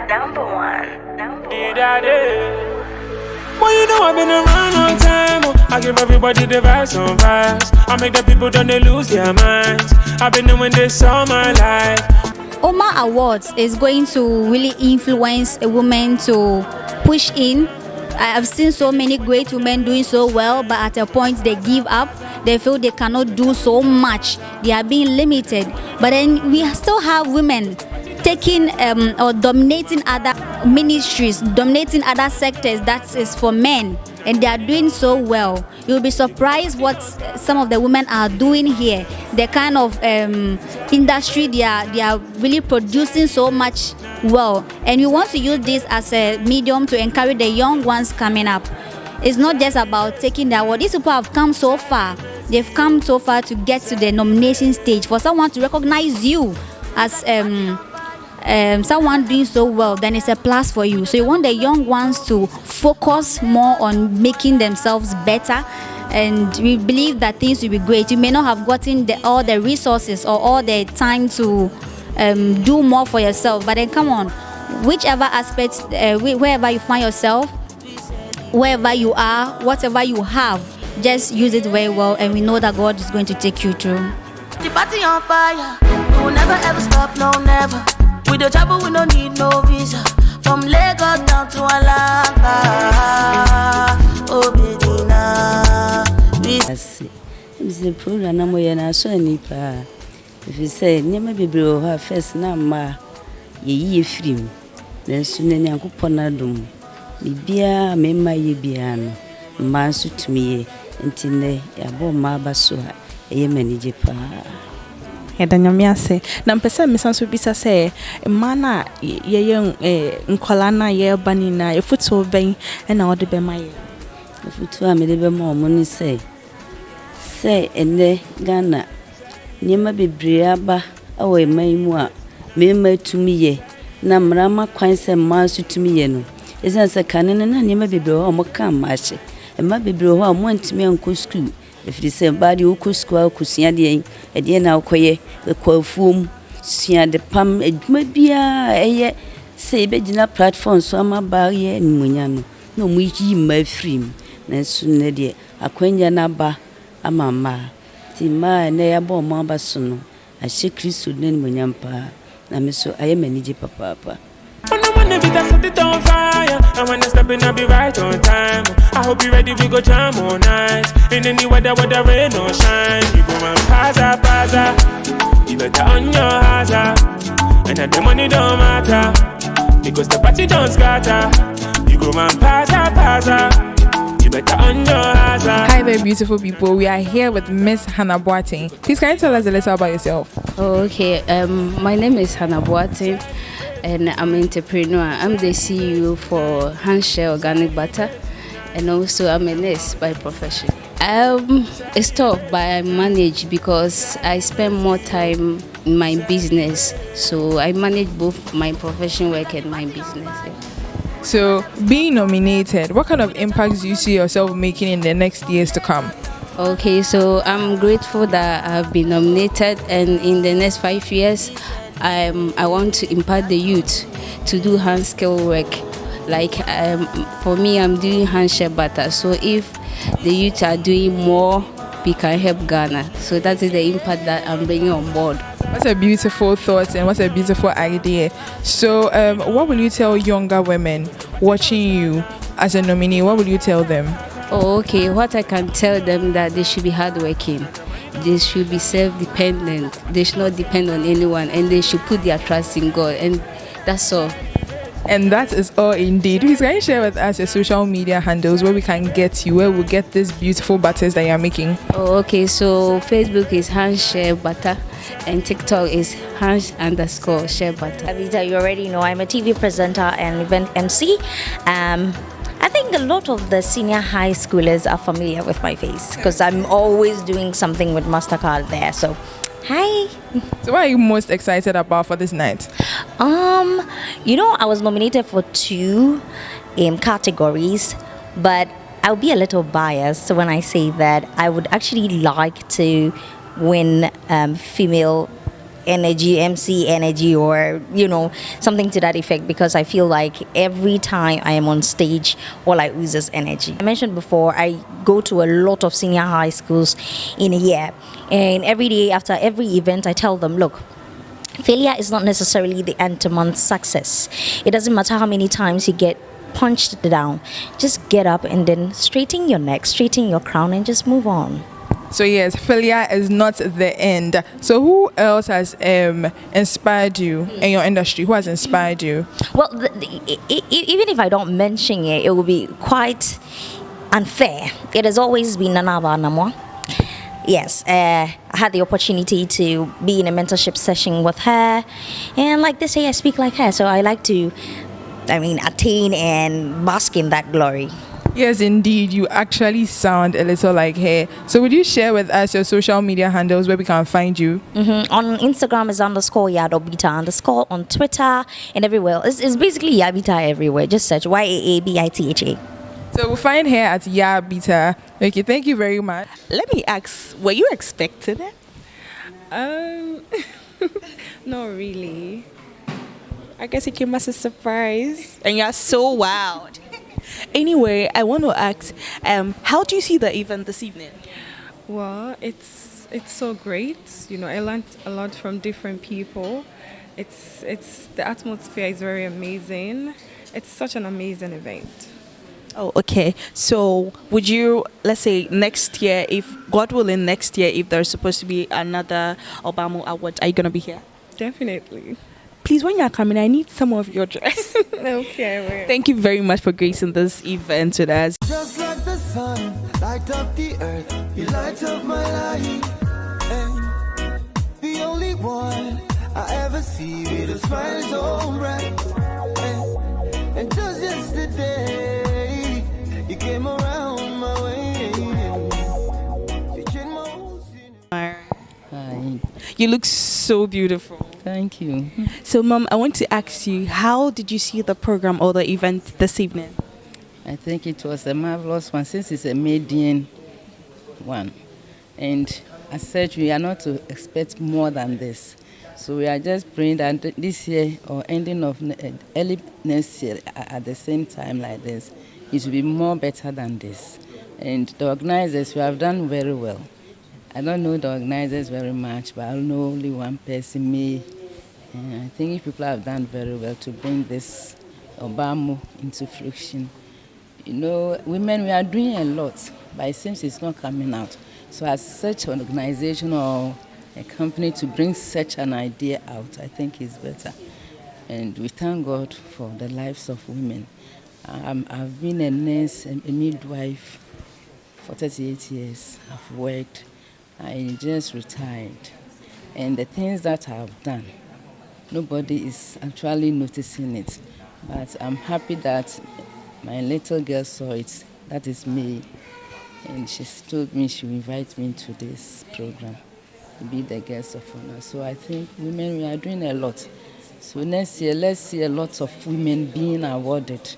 Number one. Well, you know I've been around all time. I give everybody the vibes on vibes. I make the people don't they lose their minds. I've been doing this all my life. Obaa Awards is going to really influence a woman to push in. I have seen so many great women doing so well, but at a point they give up. They feel they cannot do so much. They are being limited. But then we still have women taking or dominating other ministries, dominating other sectors that is for men, and they are doing so well. You'll be surprised what some of the women are doing here. The kind of industry they are really producing so much well, and we want to use this as a medium to encourage the young ones coming up. It's not just about taking the award. These people have come so far. They've come so far to get to the nomination stage. For someone to recognize you as someone doing so well, then it's a plus for you. So you want the young ones to focus more on making themselves better, and we believe that things will be great. You may not have gotten all the resources or all the time to do more for yourself, but then come on, whichever aspect, wherever you find yourself, wherever you are, whatever you have, just use it very well, and we know that God is going to take you through. The party on fire, we will never ever stop, no never. With the travel, we don't need no visa. From Lagos down to Alanga. Oh, Bedina. This is the program I'm going to show you. If you say, never be bro, her first number, ye free. Then soon any uncle Ponadum. Bibia, Mema Yebiano, Mansu to me, and Tine, Yabo Mabasua, a Yemeni pa. Edanyamia say na mpesa misanso bisa say mana ye nkwala na ye bani na efuto ben na ode be maye efuto a me de be ma omoni say ene Ghana nyema bebre aba awo eman mu a me tumiye na mrama kwan se manso tumiye no esanse kanene na nyema bebre ho mo kan maache ema bebre ho a mo ntimi anko school. If you say body uku square kusia de e na okoye kwafum sia de pam eduma bia eye say be gina platform so ama barrier nmunya no mu yi ma frim na su ne de akwanya na ba amama ti ma na ya bo mo ba so no a she Kristo ne nmunya pa na me so aye manije papa. When the beat set it on fire, and when I step in, I'll be right on time. I hope you ready, we go jam all night. In any weather, whether rain or shine, you go and paza. You better on your hazard, and that the money don't matter, because the party don't scatter. You go and paza. You better on your hazard. Hi there, beautiful people. We are here with Miss Hannah Boateng. Please, can you tell us a little about yourself? Oh, okay. My name is Hannah Boateng, and I'm an entrepreneur. I'm the CEO for Handshare Organic Butter, and also I'm a nurse by profession. It's tough, but I manage because I spend more time in my business. So I manage both my profession work and my business. So, being nominated, what kind of impacts do you see yourself making in the next years to come? Okay, so I'm grateful that I've been nominated, and in the next 5 years, I want to impact the youth to do hand skill work. Like for me, I'm doing handshare butter. So if the youth are doing more, we can help Ghana. So that is the impact that I'm bringing on board. What a beautiful thought and what a beautiful idea. So what will you tell younger women watching you as a nominee? What will you tell them? Oh, okay. What I can tell them that they should be hardworking. They should be self-dependent. They should not depend on anyone, and they should put their trust in God. And that's all. And that is all indeed. Please, can you share with us your social media handles where we can get you, where we'll get these beautiful butters that you're making? Oh, okay. So Facebook is Handshare Butter, and TikTok is Hansh_share butter. Avita, you already know I'm a TV presenter and event MC. I think a lot of the senior high schoolers are familiar with my face because I'm always doing something with MasterCard there. So, hi. So what are you most excited about for this night? I was nominated for 2 categories, but I'll be a little biased when I say that I would actually like to win female energy, MC energy, or something to that effect, because I feel like every time I am on stage, all I ooze is energy. I mentioned before, I go to a lot of senior high schools in a year, and every day after every event, I tell them, look, failure is not necessarily the end to man's success. It doesn't matter how many times you get punched down. Just get up and then straighten your neck, straighten your crown, and just move on. So yes, failure is not the end. So who else has inspired you in your industry? Who has inspired you? Well, even if I don't mention it, it will be quite unfair. It has always been Nanaba Namwa. Yes, I had the opportunity to be in a mentorship session with her, and like they say, I speak like her. So I like to, attain and bask in that glory. Yes, indeed. You actually sound a little like her. So would you share with us your social media handles where we can find you? On Instagram is _Yadobita_ on Twitter and everywhere. It's basically Yabita everywhere. Just search YAABITHA. So we'll find her at Yabita. Okay, thank you very much. Let me ask, were you expecting it? Not really. I guess it came as a surprise. And you're so wild. Anyway, I want to ask, how do you see the event this evening? Well, it's so great. I learned a lot from different people. It's the atmosphere is very amazing. It's such an amazing event. Oh, okay. So would you, let's say next year, if God willing, next year, if there's supposed to be another Obama award, are you going to be here? Definitely. Please, when you're coming, I need some of your dress. Okay. Thank you very much for gracing this event with us. Just like the sun, light up the earth, you light up my life. And the only one I ever see with a smile so bright. And just yesterday, you came around my way. You changed my whole scene. Hi. You look so beautiful. Thank you. So, Mom, I want to ask you, how did you see the program or the event this evening? I think it was a marvelous one since it's a median one. And as such, we are not to expect more than this. So we are just praying that this year or ending of early next year at the same time like this, it will be more better than this. And the organizers, we have done very well. I don't know the organizers very much, but I know only one person, me. And I think people have done very well to bring this Obama into fruition. Women, we are doing a lot, but it seems it's not coming out. So as such an organization or a company to bring such an idea out, I think is better. And we thank God for the lives of women. I've been a nurse, a midwife for 38 years. I've worked. I just retired. And the things that I've done, nobody is actually noticing it. But I'm happy that my little girl saw it. That is me. And she told me she will invite me to this program to be the guest of honor. So I think women, we are doing a lot. So next year, let's see a lot of women being awarded.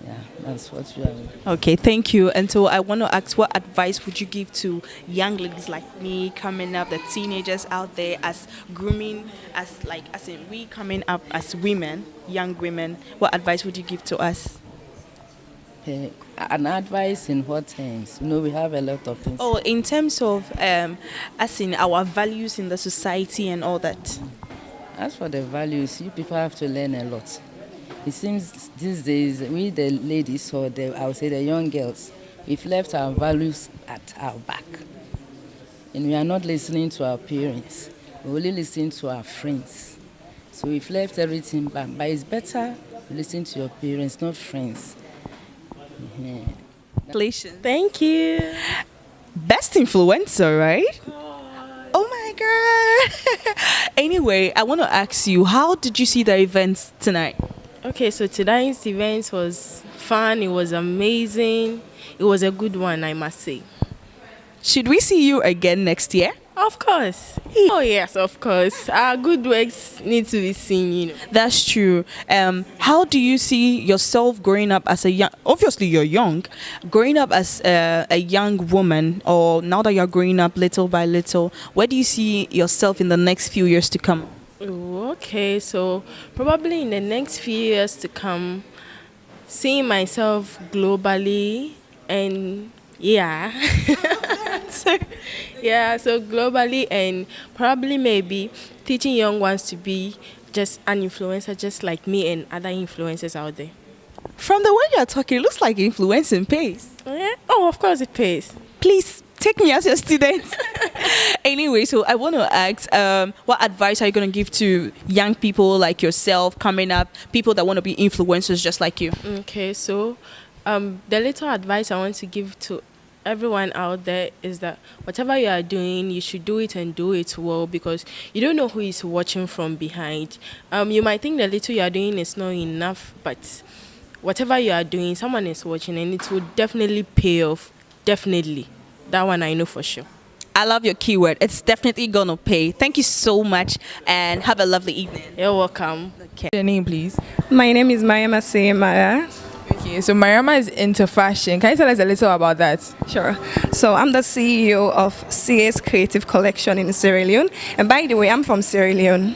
Yeah, that's what we are. Okay, thank you. And so I want to ask, what advice would you give to young ladies like me coming up, the teenagers out there, as grooming, as in we coming up as women, young women? What advice would you give to us? An advice in what terms? We have a lot of things. Oh, in terms of, as in our values in the society and all that. As for the values, you people have to learn a lot. It seems these days, we the ladies, or I would say the young girls, we've left our values at our back. And we are not listening to our parents. We only listen to our friends. So we've left everything back. But it's better to listen to your parents, not friends. Congratulations. Thank you. Best influencer, right? Oh my God. Anyway, I want to ask you, how did you see the events tonight? Okay, so tonight's event was fun. It was amazing. It was a good one, I must say. Should we see you again next year? Of course. Oh yes, of course. Our good works need to be seen, you know. That's true. How do you see yourself growing up as a young? Obviously, you're young. Growing up as a young woman, or now that you're growing up little by little, where do you see yourself in the next few years to come? Oh, okay, so probably in the next few years to come, seeing myself globally and yeah. So globally and probably maybe teaching young ones to be just an influencer just like me and other influencers out there. From the way you're talking, it looks like influencing pays. Yeah? Oh, of course it pays. Please take me as your student. Anyway, so I want to ask, what advice are you going to give to young people like yourself coming up, people that want to be influencers just like you? Okay, so the little advice I want to give to everyone out there is that whatever you are doing, you should do it and do it well, because you don't know who is watching from behind. You might think the little you are doing is not enough, but whatever you are doing, someone is watching and it will definitely pay off. Definitely. That one I know for sure. I love your keyword. It's definitely going to pay. Thank you so much and have a lovely evening. You're welcome. Okay. Your name, please. My name is Mayama Seyemaya. Okay, so Mariama is into fashion. Can you tell us a little about that? Sure. So I'm the CEO of CA's Creative Collection in Sierra Leone. And by the way, I'm from Sierra Leone.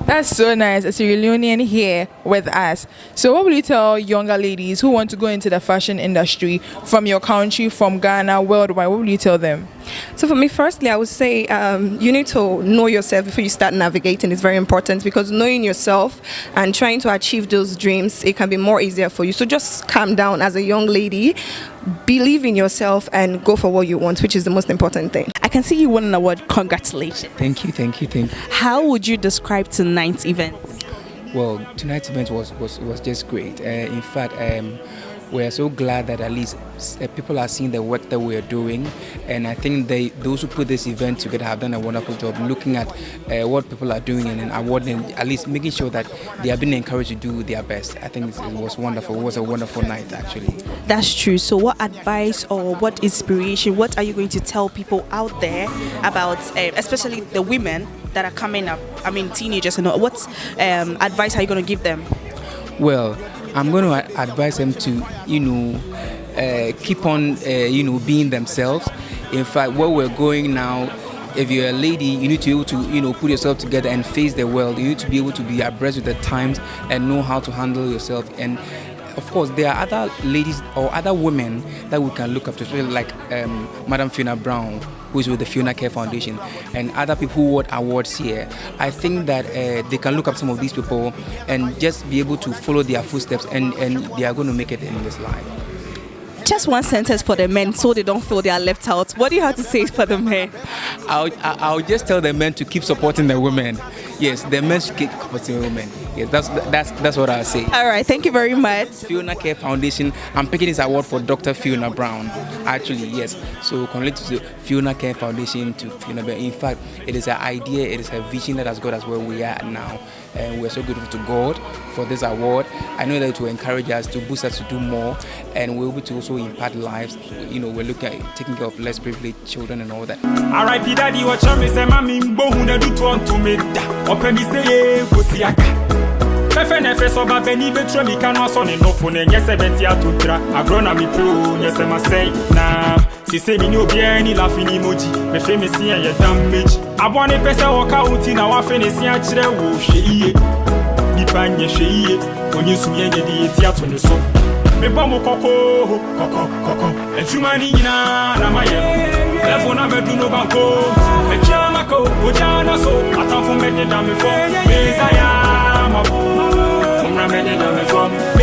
That's so nice. A Sierra Leonean here with us. So what will you tell younger ladies who want to go into the fashion industry from your country, from Ghana, worldwide? What will you tell them? So for me, firstly, I would say you need to know yourself before you start navigating. It's very important, because knowing yourself and trying to achieve those dreams, it can be more easier for you. So just calm down as a young lady, believe in yourself and go for what you want, which is the most important thing. I can see you won an award. Congratulations. Thank you. How would you describe tonight's event? Well, tonight's event was just great. In fact, we're so glad that at least people are seeing the work that we are doing, and I think those who put this event together have done a wonderful job looking at what people are doing and awarding, at least making sure that they are being encouraged to do their best. I think it was wonderful. It was a wonderful night, actually. That's true. So what advice or what inspiration, what are you going to tell people out there about, especially the women that are coming up, I mean teenagers, and what advice are you going to give them? Well, I'm going to advise them to, keep on, being themselves. In fact, where we're going now, if you're a lady, you need to be able to, put yourself together and face the world. You need to be able to be abreast with the times and know how to handle yourself. And of course, there are other ladies or other women that we can look up to, especially like Madam Fiona Brown, who is with the Fiona Care Foundation, and other people who won awards here. I think that they can look up some of these people and just be able to follow their footsteps, and they are going to make it in this life. Just one sentence for the men so they don't feel they are left out. What do you have to say for the men? I'll just tell the men to keep supporting the women. Yes, the men should keep supporting the women. Yes, that's what I'll say. All right, thank you very much. Fiona Care Foundation. I'm picking this award for Dr. Fiona Brown. Actually, yes. So congratulations to Fiona Care Foundation, to Fiona Brown. In fact, it is an idea, it is a vision that has got us where we are now. And we're so grateful to God for this award. I know that it will encourage us, to boost us to do more, and we'll be able to also impact lives. We're looking at taking care of less privileged children and all that. R.I.P. Daddy, watch me say, Mammy, Bohuna do to me. Open me say, Gosiaka. Nefe so ba beni betro mi kana so ne nofo ne nyese betia to tra agrona mi pro nyese ma say na si se mi ni obi ani la fini moji me fe me sia ye damage abone pese wo ka uti na wa fe ne sia kire wo hweiye nipa nye hweiye onye sumye ye di etia to ne so me ba mo koko ejuma ni nyina na maye level na me du no banko e chama ko o jana so atamfo me de da me fo me saya I'm ready to